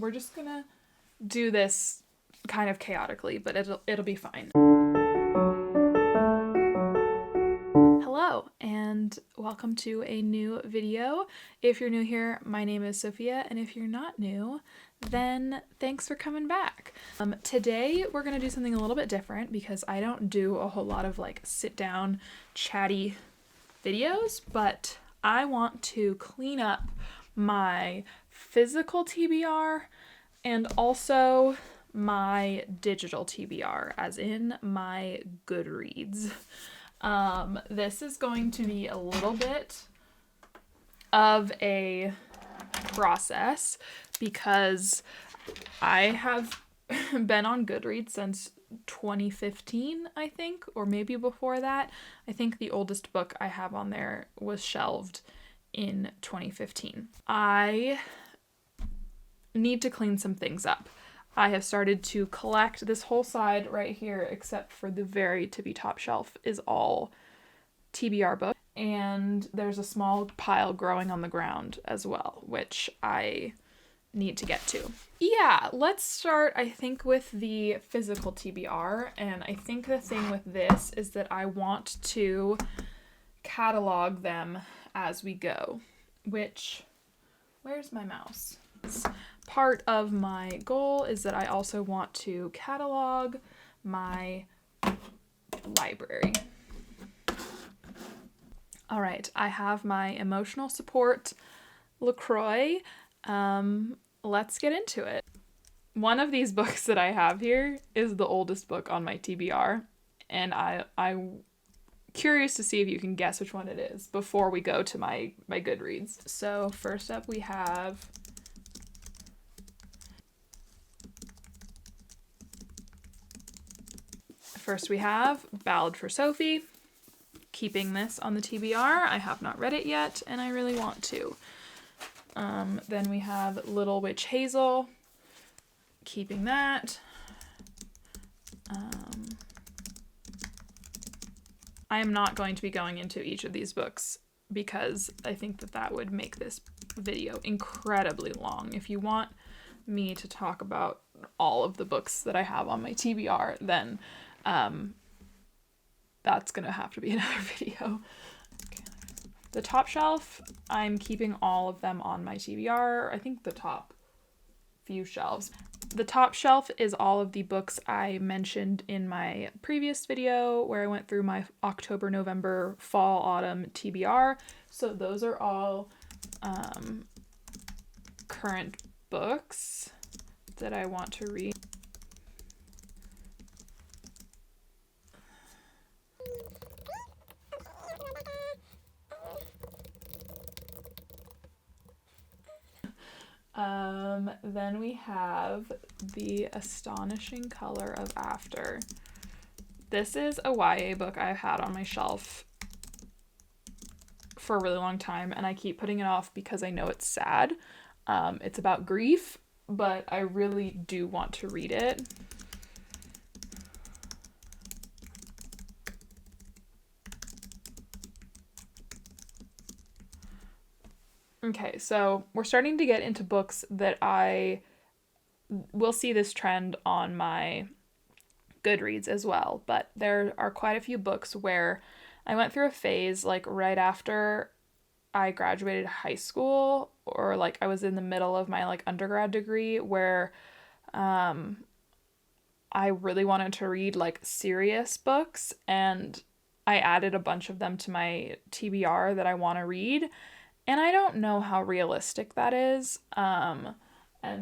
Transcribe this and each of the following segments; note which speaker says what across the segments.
Speaker 1: we're just gonna do this kind of chaotically, but it'll be fine. Hello, and welcome to a new video. If you're new here, my name is Sophia, and if you're not new, then thanks for coming back. Today we're gonna do something a little bit different because I don't do a whole lot of like sit down chatty videos, but I want to clean up my physical TBR and also my digital TBR, as in my Goodreads. This is going to be a little bit of a process because I have been on Goodreads since 2015, I think, or maybe before that. I think the oldest book I have on there was shelved in 2015. I need to clean some things up. I have started to collect this whole side right here, except for the very tippy top shelf is all TBR books. And there's a small pile growing on the ground as well, which I need to get to. Yeah, let's start, I think, with the physical TBR. And I think the thing with this is that I want to catalog them as we go, which, where's my mouse? Part of my goal is that I also want to catalog my library. All right, I have my emotional support LaCroix. Let's get into it. One of these books that I have here is the oldest book on my TBR, and I'm curious to see if you can guess which one it is before we go to my Goodreads. So first up we have Ballad for Sophie. Keeping this on the TBR. I have not read it yet, and I really want to. Then we have Little Witch Hazel. Keeping that. I am not going to be going into each of these books because I think that would make this video incredibly long. If you want me to talk about all of the books that I have on my TBR, then that's gonna have to be another video. Okay. The top shelf, I'm keeping all of them on my TBR. I think the top few shelves. The top shelf is all of the books I mentioned in my previous video where I went through my October, November, fall, autumn TBR. So those are all current books that I want to read. Then we have The Astonishing Color of After. This is a YA book I've had on my shelf for a really long time, and I keep putting it off because I know it's sad. It's about grief, but I really do want to read it. Okay, so we're starting to get into books that I will see this trend on my Goodreads as well, but there are quite a few books where I went through a phase like right after I graduated high school, or like I was in the middle of my like undergrad degree, where I really wanted to read like serious books, and I added a bunch of them to my TBR that I want to read. And I don't know how realistic that is. And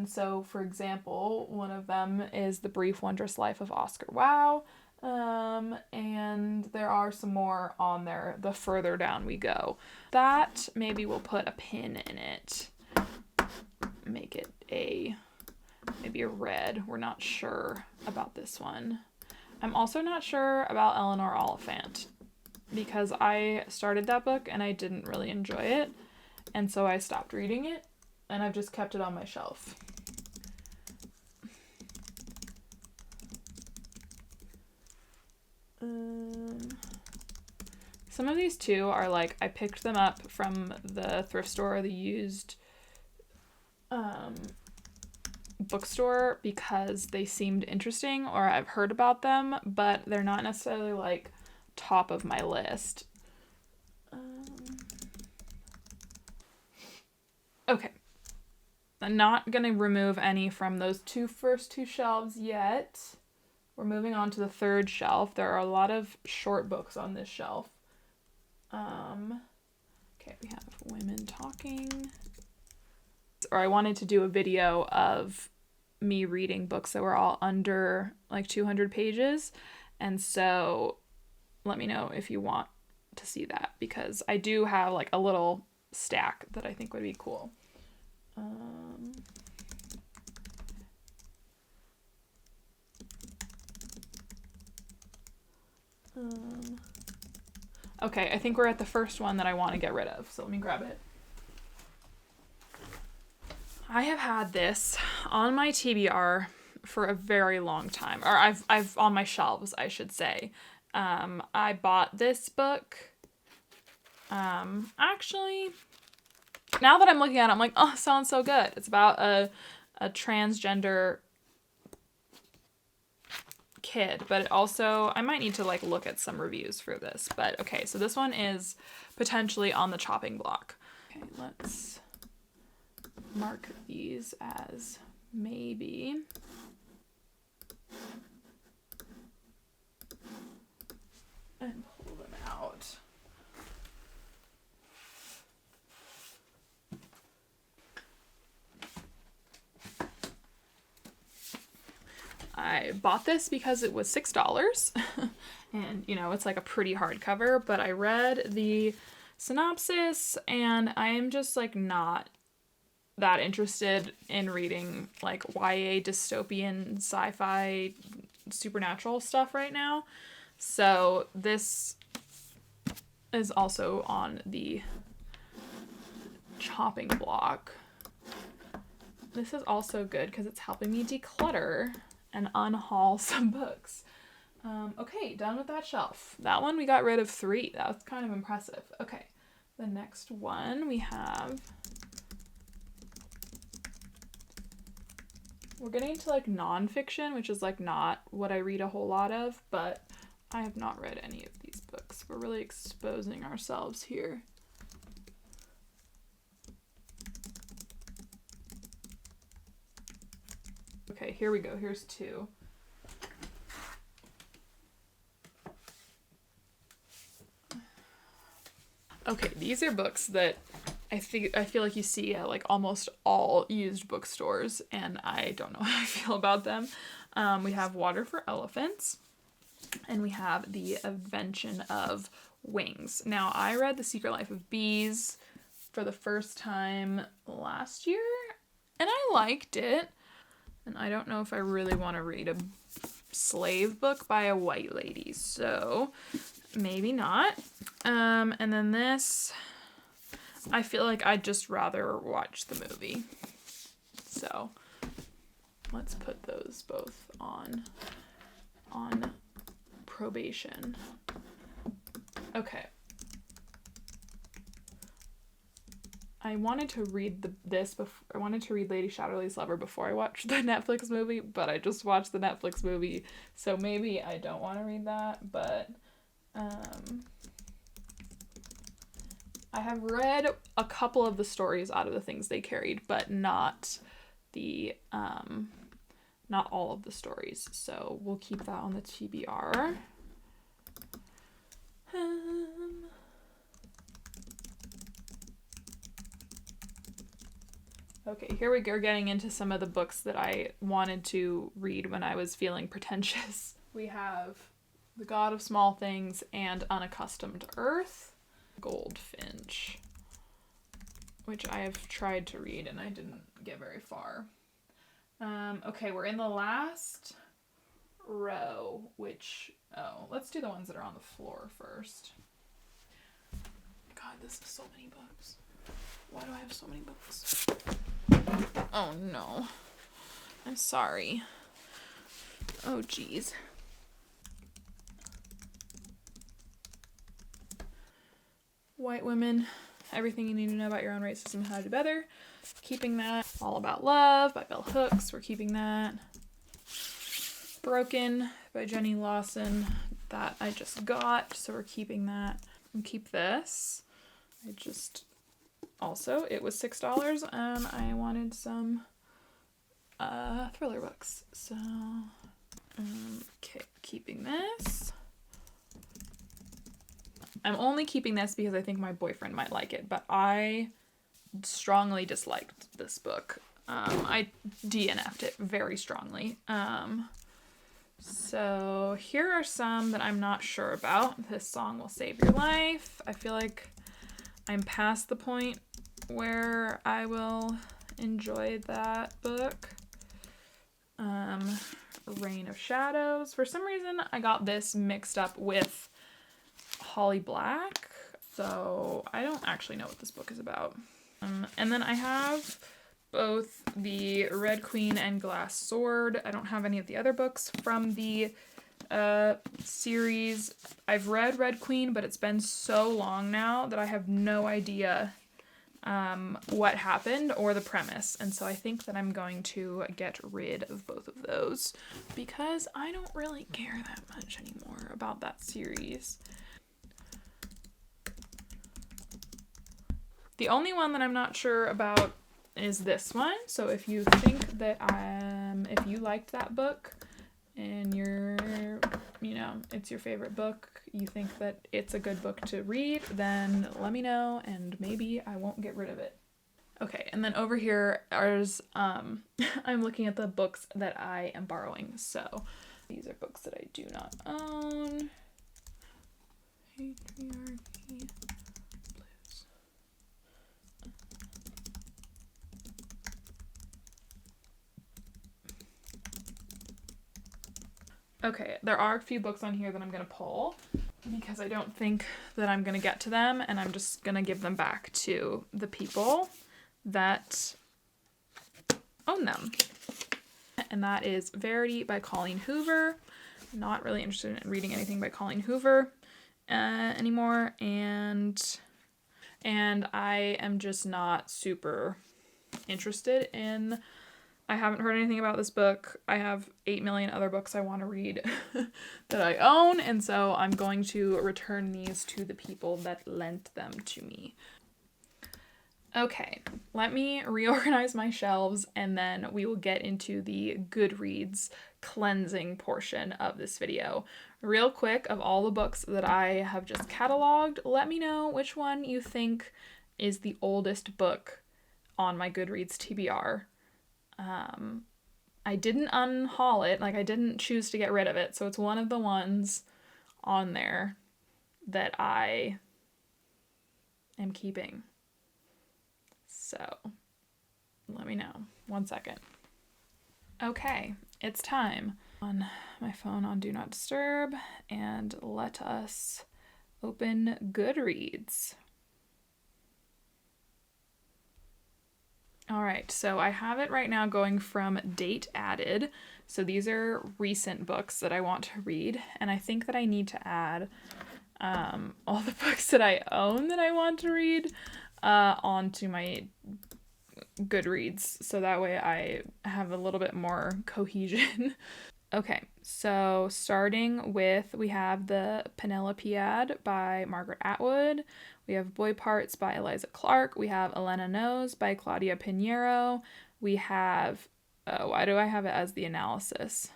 Speaker 1: so, for example, one of them is The Brief Wondrous Life of Oscar Wilde. And there are some more on there the further down we go. That maybe we'll put a pin in it. Make it maybe a red. We're not sure about this one. I'm also not sure about Eleanor Oliphant because I started that book and I didn't really enjoy it. And so I stopped reading it, and I've just kept it on my shelf. Some of these too are like, I picked them up from the thrift store, the used bookstore because they seemed interesting or I've heard about them, but they're not necessarily like top of my list. Okay. I'm not going to remove any from those first two shelves yet. We're moving on to the third shelf. There are a lot of short books on this shelf. Okay, we have Women Talking. Or I wanted to do a video of me reading books that were all under like 200 pages. And so let me know if you want to see that, because I do have like a little stack that I think would be cool. Okay, I think we're at the first one that I want to get rid of, so let me grab it. I have had this on my TBR for a very long time, or I've on my shelves, I should say. I bought this book. Actually, now that I'm looking at it, I'm like, oh, it sounds so good. It's about a transgender kid, but it also, I might need to like look at some reviews for this. But okay, so this one is potentially on the chopping block. Okay, let's mark these as maybe. And pull them out. I bought this because it was $6 and you know, it's like a pretty hardcover, but I read the synopsis and I am just like not that interested in reading like YA dystopian sci-fi supernatural stuff right now. So this is also on the chopping block. This is also good because it's helping me declutter and unhaul some books. Okay, done with that shelf. That one we got rid of 3. That was kind of impressive. Okay, the next one we have. We're getting into like nonfiction, which is like not what I read a whole lot of, but I have not read any of these books. We're really exposing ourselves here. Okay, here we go. Here's 2. Okay, these are books that I feel like you see at like almost all used bookstores, and I don't know how I feel about them. We have Water for Elephants, and we have The Invention of Wings. Now, I read The Secret Life of Bees for the first time last year, and I liked it. And I don't know if I really want to read a slave book by a white lady, so maybe not. And then this, I feel like I'd just rather watch the movie. So let's put those both on probation. Okay. I wanted to read I wanted to read Lady Chatterley's Lover before I watched the Netflix movie, but I just watched the Netflix movie, so maybe I don't want to read that, but I have read a couple of the stories out of the things they carried, but not all of the stories, so we'll keep that on the TBR. Okay, here we go, getting into some of the books that I wanted to read when I was feeling pretentious. We have The God of Small Things and Unaccustomed Earth. Goldfinch, which I have tried to read and I didn't get very far. Okay, we're in the last row, let's do the ones that are on the floor first. God, this is so many books. Why do I have so many books? Oh no. I'm sorry. Oh geez. White Women, Everything You Need to Know About Your Own Racism and How to Do Better. Keeping that. All About Love by Bell Hooks. We're keeping that. Broken by Jenny Lawson. That I just got, so we're keeping that. And keep this. It was $6 and I wanted some thriller books. So, okay, keeping this. I'm only keeping this because I think my boyfriend might like it, but I strongly disliked this book. I DNF'd it very strongly. So here are some that I'm not sure about. This Song Will Save Your Life. I feel like I'm past the point where I will enjoy that book. Reign of Shadows. For some reason, I got this mixed up with Holly Black, so I don't actually know what this book is about. And then I have both the Red Queen and Glass Sword. I don't have any of the other books from the series. I've read Red Queen, but it's been so long now that I have no idea what happened or the premise. And so I think that I'm going to get rid of both of those because I don't really care that much anymore about that series. The only one that I'm not sure about is this one. So if you think that if you liked that book and it's your favorite book, you think that it's a good book to read, then let me know and maybe I won't get rid of it. Okay, and then over here is I'm looking at the books that I am borrowing. So these are books that I do not own. Patriarchy. Okay, there are a few books on here that I'm going to pull because I don't think that I'm going to get to them, and I'm just going to give them back to the people that own them. And that is Verity by Colleen Hoover. I'm not really interested in reading anything by Colleen Hoover anymore, and I am just not super interested in. I haven't heard anything about this book. I have 8 million other books I want to read that I own, and so I'm going to return these to the people that lent them to me. Okay, let me reorganize my shelves and then we will get into the Goodreads cleansing portion of this video. Real quick, of all the books that I have just cataloged, let me know which one you think is the oldest book on my Goodreads TBR. I didn't unhaul it, I didn't choose to get rid of it, so it's one of the ones on there that I am keeping. So, let me know. 1 second. Okay, it's time. On my phone on Do Not Disturb, and let us open Goodreads. All right, so I have it right now going from date added. So these are recent books that I want to read, and I think that I need to add all the books that I own that I want to read onto my Goodreads, so that way I have a little bit more cohesion. Okay, so starting with, we have the Penelopead by Margaret Atwood. We have Boy Parts by Eliza Clark. We have Elena Knows by Claudia Pinheiro. We have, why do I have it as the analysis?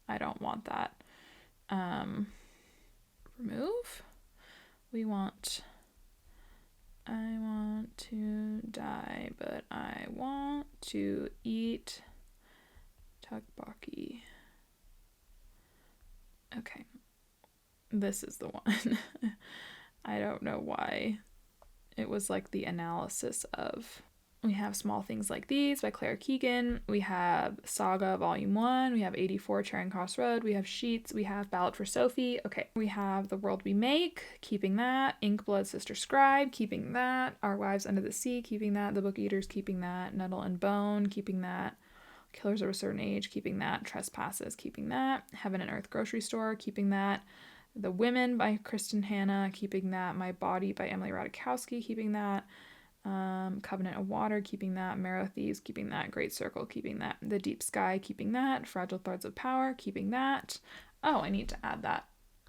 Speaker 1: I don't want that. Remove. I want to die, but I want to eat tteokbokki. Okay, this is the one. I don't know why it was the analysis of. We have Small Things Like These by Claire Keegan. We have Saga Volume 1. We have 84 Charing Cross Road. We have Sheets. We have Ballad for Sophie. Okay, we have The World We Make, keeping that. Inkblood Sister Scribe, keeping that. Our Wives Under the Sea, keeping that. The Book Eaters, keeping that. Nettle and Bone, keeping that. Killers of a Certain Age, keeping that. Trespasses, keeping that. Heaven and Earth Grocery Store, keeping that. The Women by Kristen Hanna, keeping that. My Body by Emily Ratajkowski, keeping that. Covenant of Water, keeping that. Marrow Thieves, keeping that. Great Circle, keeping that. The Deep Sky, keeping that. Fragile Threads of Power, keeping that. Oh, I need to add that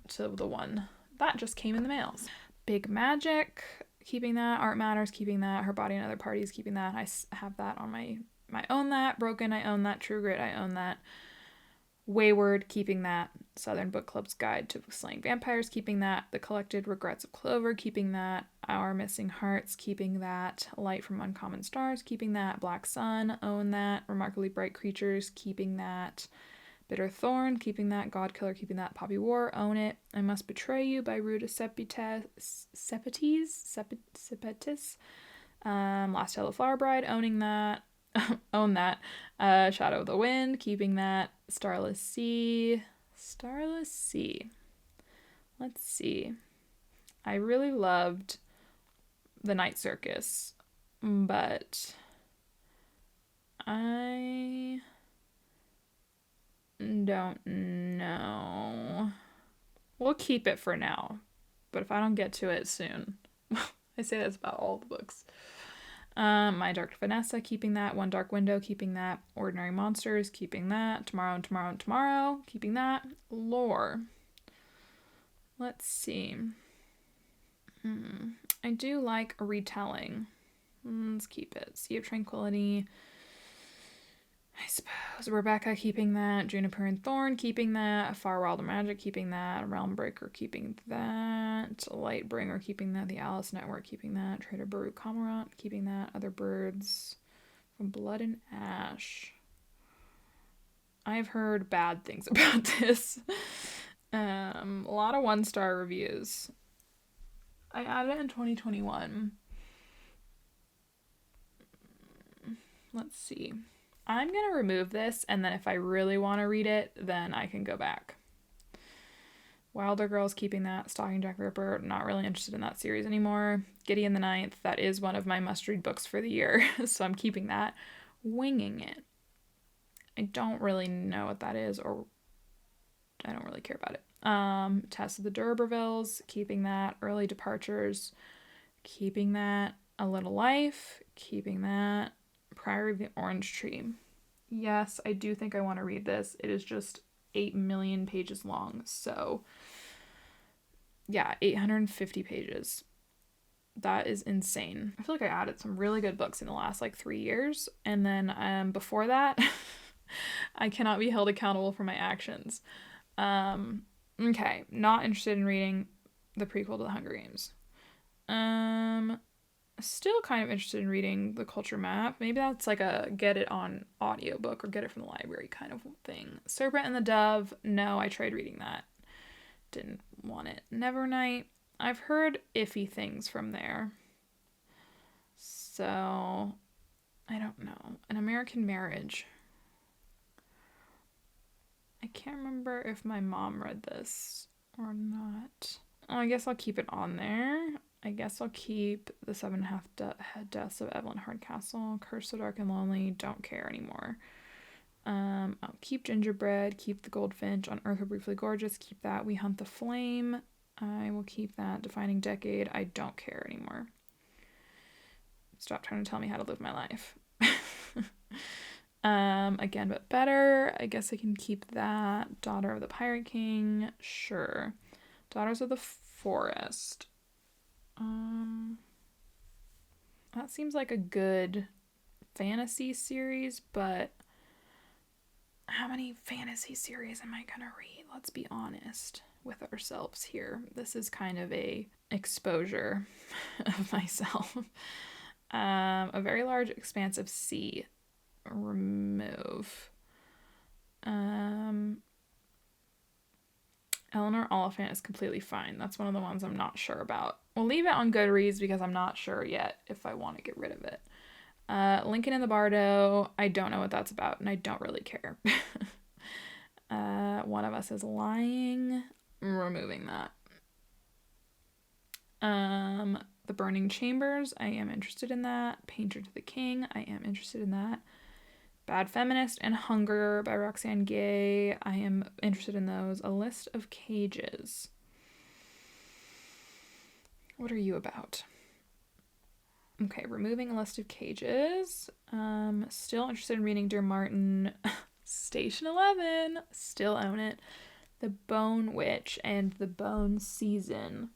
Speaker 1: to the one that just came in the mail. Big Magic, keeping that. Art Matters, keeping that. Her Body and Other Parties, keeping that. I have that on my own that. Broken, I own that. True Grit, I own that. Wayward, keeping that. Southern Book Club's Guide to Slaying Vampires, keeping that. The Collected Regrets of Clover, keeping that. Our Missing Hearts, keeping that. Light from Uncommon Stars, keeping that. Black Sun, own that. Remarkably Bright Creatures, keeping that. Bitter Thorn, keeping that. God Killer, keeping that. Poppy War, own it. I Must Betray You by Ruta Sepetis. Last Tale of Flower Bride, owning that. Own that. Shadow of the Wind, keeping that. Starless Sea. Let's see. I really loved The Night Circus, but I don't know. We'll keep it for now, but if I don't get to it soon, I say that's about all the books. My Dark Vanessa, keeping that. One Dark Window, keeping that. Ordinary Monsters, keeping that. Tomorrow and Tomorrow and Tomorrow, keeping that. Lore. Let's see. I do like a retelling. Let's keep it. Sea of Tranquility. I suppose. Rebecca, keeping that. Juniper and Thorn, keeping that. Far Wilder Magic, keeping that. Realm Breaker, keeping that. Lightbringer, keeping that. The Alice Network, keeping that. Trader Baru Kamarant, keeping that. Other Birds from Blood and Ash. I've heard bad things about this. A lot of 1-star reviews. I added it in 2021. Let's see. I'm going to remove this, and then if I really want to read it, then I can go back. Wilder Girls, keeping that. Stalking Jack the Ripper, not really interested in that series anymore. Gideon the Ninth, that is one of my must-read books for the year, so I'm keeping that. Winging It. I don't really know what that is, or I don't really care about it. Test of the D'Urbervilles, keeping that. Early Departures, keeping that. A Little Life, keeping that. Priory of the Orange Tree. Yes, I do think I want to read this. It is just 8 million pages long. So, yeah, 850 pages. That is insane. I feel like I added some really good books in the last 3 years. And then before that, I cannot be held accountable for my actions. Okay, not interested in reading the prequel to the Hunger Games. Still kind of interested in reading The Culture Map. Maybe that's a get it on audiobook or get it from the library kind of thing. Serpent and the Dove. No, I tried reading that. Didn't want it. Nevernight. I've heard iffy things from there. So, I don't know. An American Marriage. I can't remember if my mom read this or not. Oh, I guess I'll keep it on there. I guess I'll keep The 7.5 Deaths of Evelyn Hardcastle. Curse So Dark and Lonely. Don't care anymore. I'll keep Gingerbread. Keep The Goldfinch. On Earth We're Briefly Gorgeous. Keep that. We Hunt the Flame. I will keep that. Defining Decade. I don't care anymore. Stop trying to tell me how to live my life. Again, but better. I guess I can keep that. Daughter of the Pirate King. Sure. Daughters of the Forest. That seems like a good fantasy series, but how many fantasy series am I gonna read? Let's be honest with ourselves here. This is kind of a exposure of myself. A very large expanse of sea. Remove. Eleanor Oliphant is completely fine. That's one of the ones I'm not sure about. We'll leave it on Goodreads because I'm not sure yet if I want to get rid of it. Lincoln in the Bardo. I don't know what that's about, and I don't really care. One of Us is Lying. Removing that. The Burning Chambers. I am interested in that. Painter to the King. I am interested in that. Bad Feminist and Hunger by Roxane Gay. I am interested in those. A List of Cages. What are you about? Okay, removing a list of cages. Still interested in reading Dear Martin. Station 11. Still own it. The Bone Witch and The Bone Season.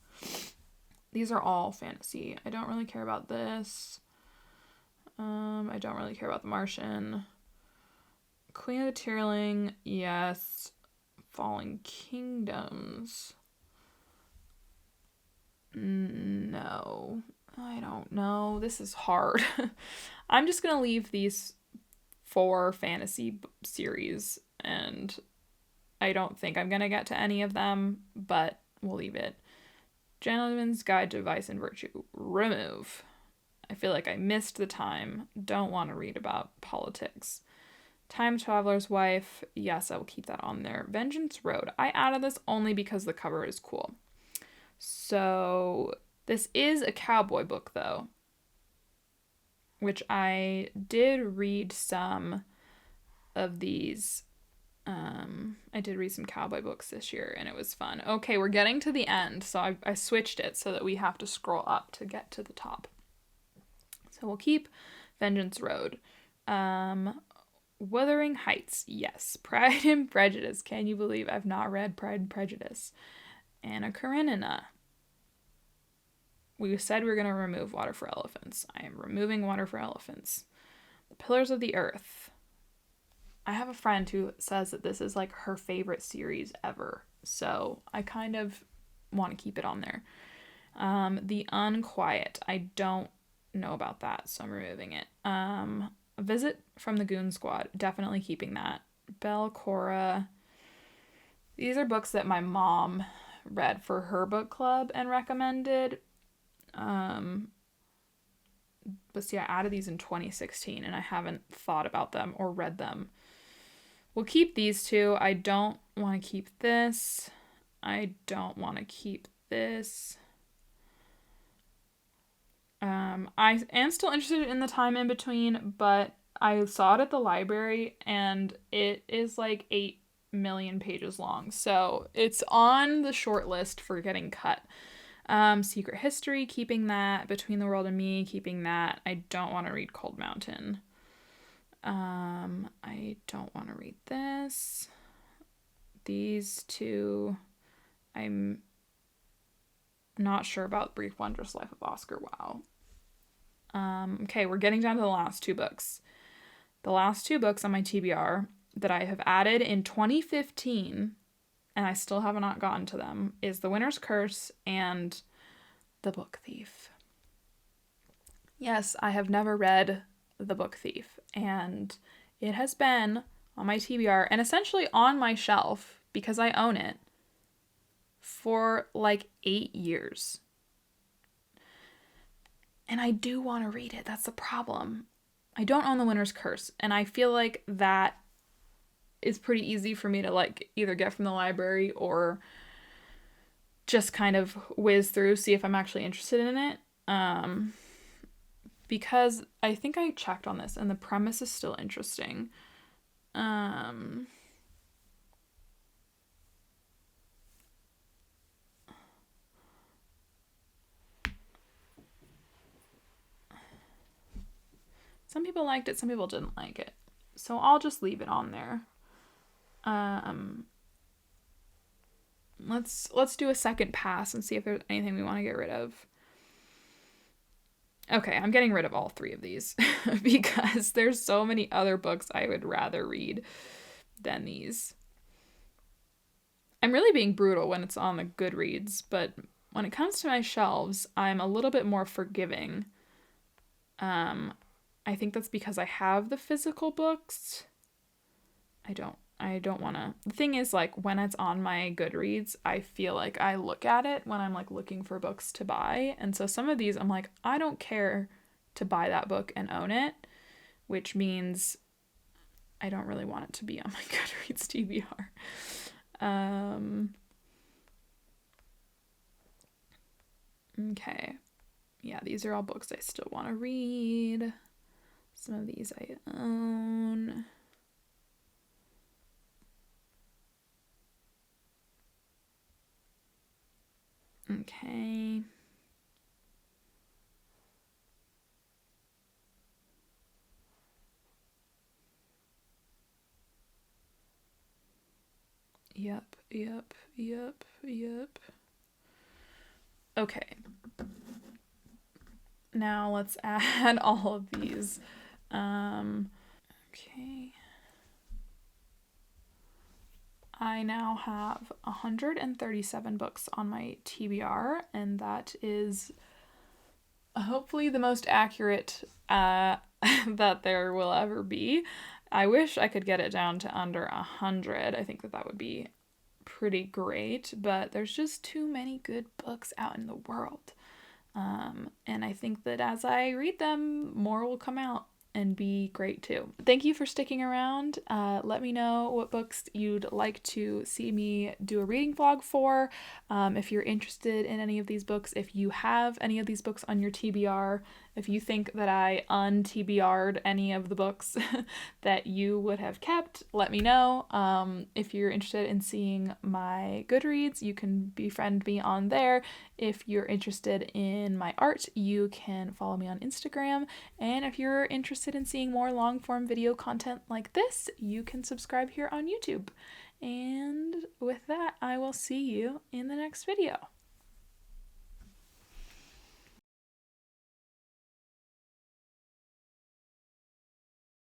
Speaker 1: These are all fantasy. I don't really care about this. I don't really care about The Martian. Queen of the Tearling, yes. Falling Kingdoms. No. I don't know. This is hard. I'm just going to leave these 4 fantasy series, and I don't think I'm going to get to any of them, but we'll leave it. Gentleman's Guide to Vice and Virtue. Remove. I feel like I missed the time. Don't want to read about politics. Time Traveler's Wife. Yes, I will keep that on there. Vengeance Road. I added this only because the cover is cool. So this is a cowboy book, though, which I did read some of these. I did read some cowboy books this year, and it was fun. Okay, we're getting to the end, so I switched it so that we have to scroll up to get to the top. So we'll keep Vengeance Road. Wuthering Heights, yes. Pride and Prejudice. Can you believe I've not read Pride and Prejudice? Anna Karenina. We said we were going to remove Water for Elephants. I am removing Water for Elephants. The Pillars of the Earth. I have a friend who says that this is like her favorite series ever. So I kind of want to keep it on there. The Unquiet. I don't know about that, so I'm removing it. A Visit from the Goon Squad. Definitely keeping that. Belcora. These are books that my mom read for her book club and recommended. But see, I added these in 2016 and I haven't thought about them or read them. We'll keep these 2. I don't want to keep this. I don't want to keep this. I am still interested in The Time in Between, but I saw it at the library and it is like 8 million pages long. So it's on the short list for getting cut. Secret History, keeping that. Between the World and Me, keeping that. I don't want to read Cold Mountain. I don't want to read this. These 2, I'm not sure about Brief Wondrous Life of Oscar Wilde. Okay, we're getting down to the last 2 books. The last 2 books on my TBR that I have added in 2015, and I still have not gotten to them, is The Winter's Curse and The Book Thief. Yes, I have never read The Book Thief, and it has been on my TBR and essentially on my shelf, because I own it, for like 8 years. And I do want to read it. That's the problem. I don't own The Winter's Curse, and I feel like that is pretty easy for me to like either get from the library or just kind of whiz through, see if I'm actually interested in it. Because I think I checked on this and the premise is still interesting. Some people liked it, some people didn't like it. So I'll just leave it on there. Let's do a second pass and see if there's anything we want to get rid of. Okay, I'm getting rid of all 3 of these because there's so many other books I would rather read than these. I'm really being brutal when it's on the Goodreads, but when it comes to my shelves, I'm a little bit more forgiving. I think that's because I have the physical books. I don't want to. The thing is, like, when it's on my Goodreads, I feel like I look at it when I'm, like, looking for books to buy. And so some of these, I'm like, I don't care to buy that book and own it, which means I don't really want it to be on my Goodreads TBR. Okay. Yeah, these are all books I still want to read. Some of these I own. Okay. Yep. Okay. Now let's add all of these. Okay. I now have 137 books on my TBR, and that is hopefully the most accurate that there will ever be. I wish I could get it down to under 100. I think that would be pretty great, but there's just too many good books out in the world. And I think that as I read them, more will come out and be great too. Thank you for sticking around. Let me know what books you'd like to see me do a reading vlog for. If you're interested in any of these books, if you have any of these books on your TBR, if you think that I un-TBR'd any of the books that you would have kept, let me know. If you're interested in seeing my Goodreads, you can befriend me on there. If you're interested in my art, you can follow me on Instagram. And if you're interested in seeing more long-form video content like this, you can subscribe here on YouTube. And with that, I will see you in the next video.